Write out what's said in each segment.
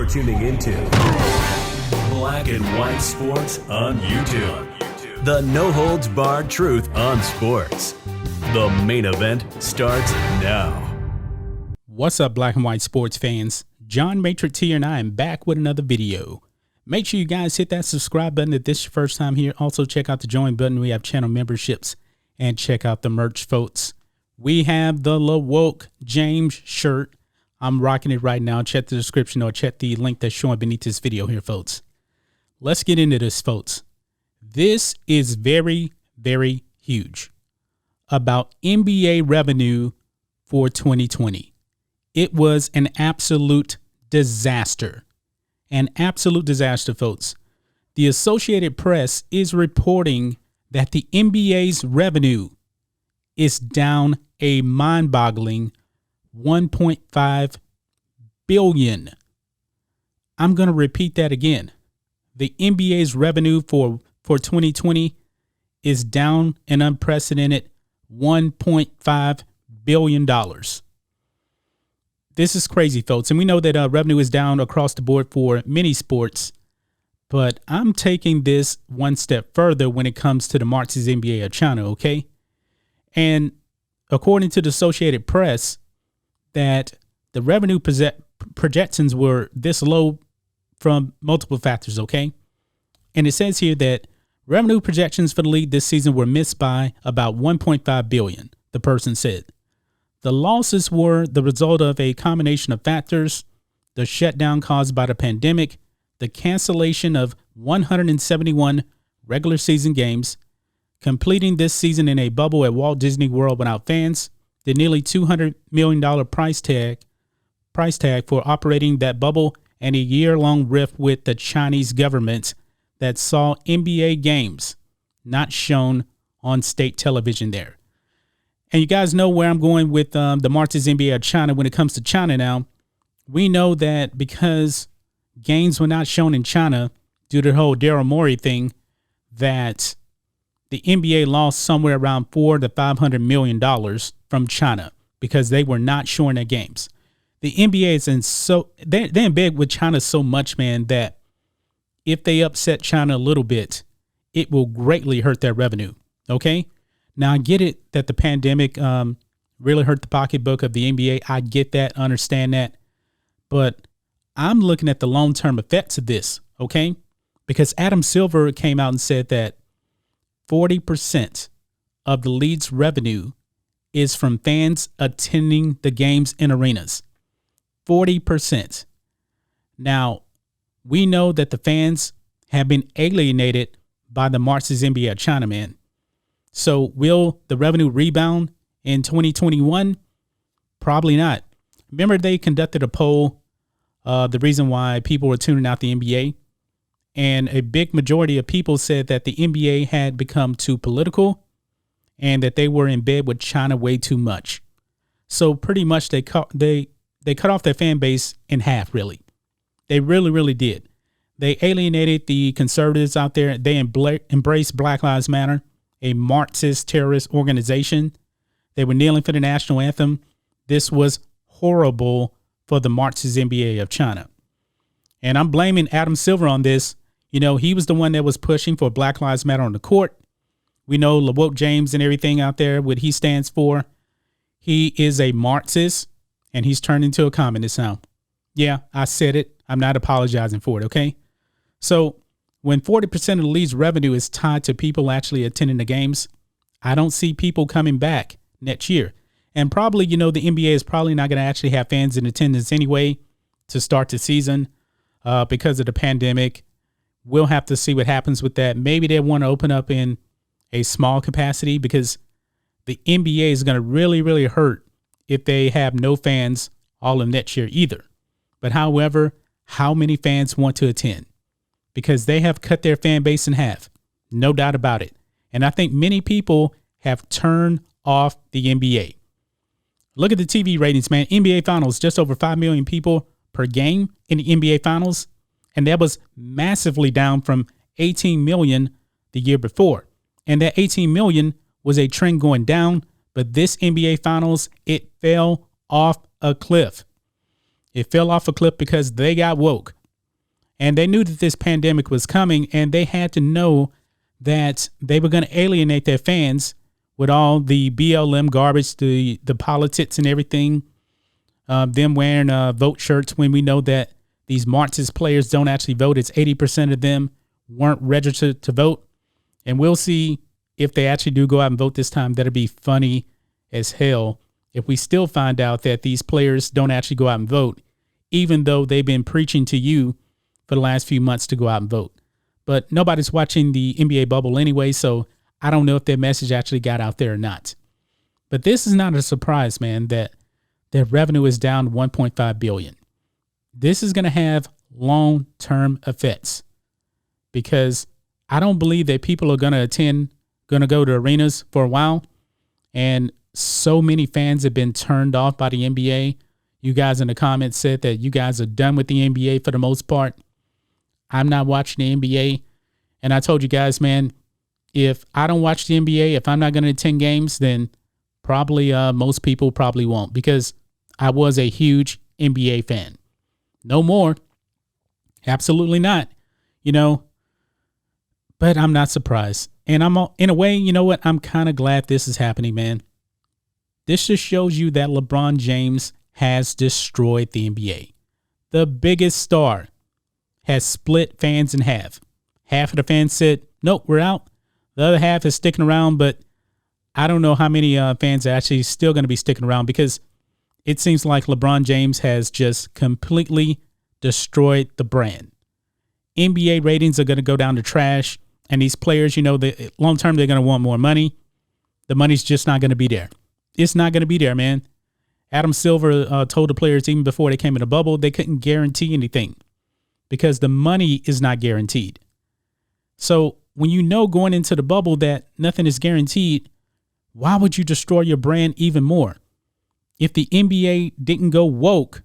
You're tuning into Black and White Sports on YouTube. The no-holds-barred truth on sports. The main event starts now. What's up, Black and White Sports fans? John Matrix here, and I am back with another video. Make sure you guys hit that subscribe button if this is your first time here. Also, check out the join button. We have channel memberships. And check out the merch, folks. We have the LaWoke James shirt. I'm rocking it right now. Check the description or check the link that's showing beneath this video here, folks. Let's get into this, folks. This is very, very huge about NBA revenue for 2020. It was an absolute disaster. An absolute disaster, folks. The Associated Press is reporting that the NBA's revenue is down a mind-boggling $1.5 billion. I'm going to repeat that again. The NBA's revenue for 2020 is down an unprecedented $1.5 billion. This is crazy, folks. And we know that revenue is down across the board for many sports. But I'm taking this one step further when it comes to the Marx's NBA of China, okay? And according to the Associated Press, that the revenue projections were this low from multiple factors, okay? And it says here that revenue projections for the league this season were missed by about $1.5 billion, the person said. The losses were the result of a combination of factors: the shutdown caused by the pandemic, the cancellation of 171 regular season games, completing this season in a bubble at Walt Disney World without fans, the nearly $200 million price tag for operating that bubble, and a year-long rift with the Chinese government that saw NBA games not shown on state television there. And you guys know where I'm going with the Marx's NBA of China when it comes to China now. We know that because games were not shown in China due to the whole Daryl Morey thing, that the NBA lost somewhere around $400 to $500 million from China because they were not showing their games. The NBA is they're in bed with China so much, man, that if they upset China a little bit, it will greatly hurt their revenue. Okay. Now I get it that the pandemic really hurt the pocketbook of the NBA. I get that, understand that, but I'm looking at the long-term effects of this, okay? Because Adam Silver came out and said that 40% of the league's revenue is from fans attending the games in arenas. 40%. Now, we know that the fans have been alienated by the Marx's NBA of China, man. So will the revenue rebound in 2021? Probably not. Remember, they conducted a poll, the reason why people were tuning out the NBA. And a big majority of people said that the NBA had become too political and that they were in bed with China way too much. So pretty much they cut off their fan base in half, really. They really, really did. They alienated the conservatives out there. They embraced Black Lives Matter, a Marxist terrorist organization. They were kneeling for the national anthem. This was horrible for the Marx's NBA of China. And I'm blaming Adam Silver on this. You know, he was the one that was pushing for Black Lives Matter on the court. We know LaWoke James and everything out there, what he stands for. He is a Marxist, and he's turned into a communist now. Yeah, I said it. I'm not apologizing for it, okay? So when 40% of the league's revenue is tied to people actually attending the games, I don't see people coming back next year. And probably, you know, the NBA is probably not going to actually have fans in attendance anyway to start the season because of the pandemic. We'll have to see what happens with that. Maybe they want to open up in a small capacity because the NBA is going to really, really hurt if they have no fans all of next year either. But however, how many fans want to attend? Because they have cut their fan base in half. No doubt about it. And I think many people have turned off the NBA. Look at the TV ratings, man. NBA Finals, just over 5 million people per game in the NBA Finals. And that was massively down from 18 million the year before. And that 18 million was a trend going down. But this NBA Finals, it fell off a cliff. It fell off a cliff because they got woke. And they knew that this pandemic was coming, and they had to know that they were going to alienate their fans with all the BLM garbage, the politics and everything, them wearing vote shirts when we know that these Marxist players don't actually vote. It's 80% of them weren't registered to vote. And we'll see if they actually do go out and vote this time. That'll be funny as hell if we still find out that these players don't actually go out and vote, even though they've been preaching to you for the last few months to go out and vote. But nobody's watching the NBA bubble anyway, so I don't know if their message actually got out there or not. But this is not a surprise, man, that their revenue is down $1.5 billion. This is going to have long-term effects because I don't believe that people are going to go to arenas for a while. And so many fans have been turned off by the NBA. You guys in the comments said that you guys are done with the NBA for the most part. I'm not watching the NBA. And I told you guys, man, if I don't watch the NBA, if I'm not going to attend games, then probably most people probably won't, because I was a huge NBA fan. No more. Absolutely not. But I'm not surprised. And I'm, in a way, you know what? I'm kind of glad this is happening, man. This just shows you that Lebron James has destroyed the NBA. The biggest star has split fans in half. Half of the fans said, nope, we're out. The other half is sticking around, but I don't know how many fans are actually still going to be sticking around, because it seems like LeBron James has just completely destroyed the brand. NBA ratings are going to go down to trash, and these players, long term, they're going to want more money. The money's just not going to be there. It's not going to be there, man. Adam Silver told the players even before they came in the bubble, they couldn't guarantee anything because the money is not guaranteed. So when going into the bubble that nothing is guaranteed, why would you destroy your brand even more? If the NBA didn't go woke,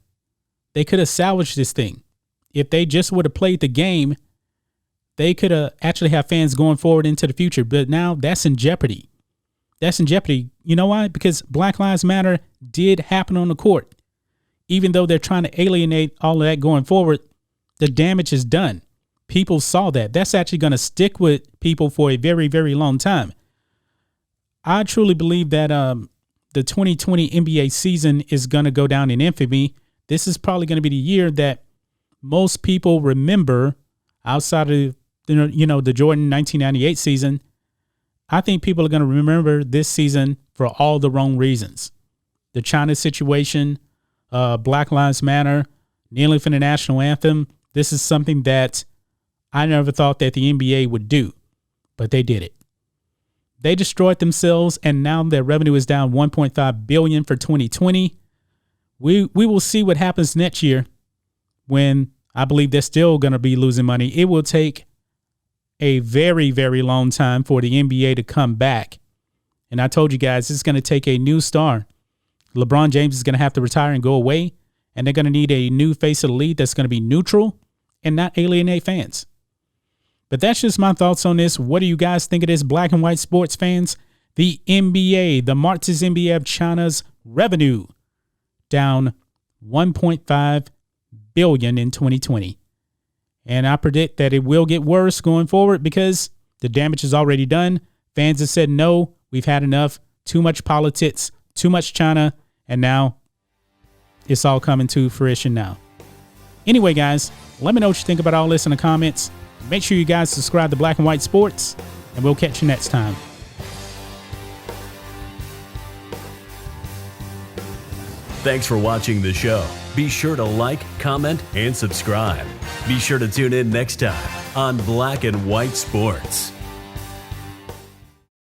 they could have salvaged this thing. If they just would have played the game, they could have actually have fans going forward into the future. But now that's in jeopardy. That's in jeopardy. You know why? Because Black Lives Matter did happen on the court. Even though they're trying to alienate all of that going forward, the damage is done. People saw that. That's actually going to stick with people for a very, very long time. I truly believe that the 2020 NBA season is going to go down in infamy. This is probably going to be the year that most people remember outside of the Jordan 1998 season. I think people are going to remember this season for all the wrong reasons. The China situation, Black Lives Matter, kneeling for the national anthem. This is something that I never thought that the NBA would do, but they did it. They destroyed themselves, and now their revenue is down $1.5 billion for 2020. We will see what happens next year when I believe they're still going to be losing money. It will take a very, very long time for the NBA to come back. And I told you guys, it's going to take a new star. LeBron James is going to have to retire and go away, and they're going to need a new face of the league that's going to be neutral and not alienate fans. But that's just my thoughts on this. What do you guys think of this, black and white sports fans? The NBA, the Marxist NBA of China's revenue down $1.5 billion in 2020. And I predict that it will get worse going forward because the damage is already done. Fans have said, no, we've had enough. Too much politics, too much China. And now it's all coming to fruition now. Anyway, guys, let me know what you think about all this in the comments. Make sure you guys subscribe to Black and White Sports, and we'll catch you next time. Thanks for watching the show. Be sure to like, comment, and subscribe. Be sure to tune in next time on Black and White Sports.